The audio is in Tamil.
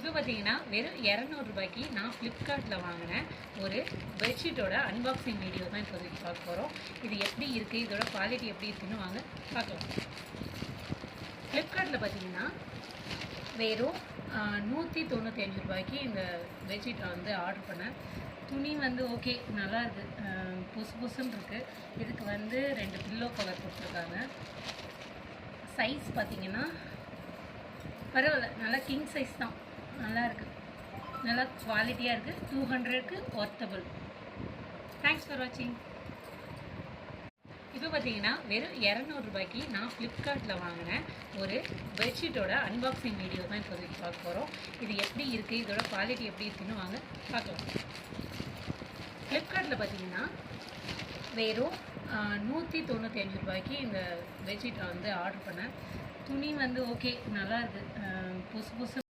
இப்போ பார்த்தீங்கன்னா வெறும் 200 ரூபாய்க்கு நான் ஃப்ளிப்கார்ட்டில் வாங்கினேன் ஒரு பெட்ஷீட்டோட அன்பாக்சிங் வீடியோ தான் இப்போதைக்கு பார்க்க போகிறோம். இது எப்படி இருக்குது, இதோட குவாலிட்டி எப்படி இருக்குன்னு வாங்க பார்க்கலாம். ஃப்ளிப்கார்ட்டில் பார்த்தீங்கன்னா வெறும் 195 ரூபாய்க்கு இந்த பெட்ஷீட்டை வந்து ஆர்டர் பண்ணேன். துணி வந்து ஓகே நல்லா இருக்குது, புசு புசுன்னு இருக்குது. இதுக்கு வந்து 2 பில்லோ கவர் கொடுத்துருக்காங்க. சைஸ் பார்த்தீங்கன்னா பரவாயில்ல, நல்லா கிங் சைஸ் தான், நல்லா இருக்குது, நல்லா குவாலிட்டியாக இருக்குது. 200க்கு ஒர்த்தபிள். தேங்க்ஸ் ஃபார் வாட்சிங். இப்போ பார்த்தீங்கன்னா வெறும் 200 ரூபாய்க்கு நான் ஃப்ளிப்கார்ட்டில் வாங்கினேன் ஒரு பெட்ஷீட்டோட அன்பாக்சிங் வீடியோ தான் இப்போதைக்கு பார்க்க போகிறோம். இது எப்படி இருக்குது, இதோட குவாலிட்டி எப்படி இருக்குன்னு வாங்க பார்க்கலாம். ஃப்ளிப்கார்ட்டில் பார்த்தீங்கன்னா வெறும் 195 ரூபாய்க்கு இந்த பெட்ஷீட்டை வந்து ஆர்டர் பண்ணேன். துணி வந்து ஓகே நல்லா இருக்குது, புசு புசு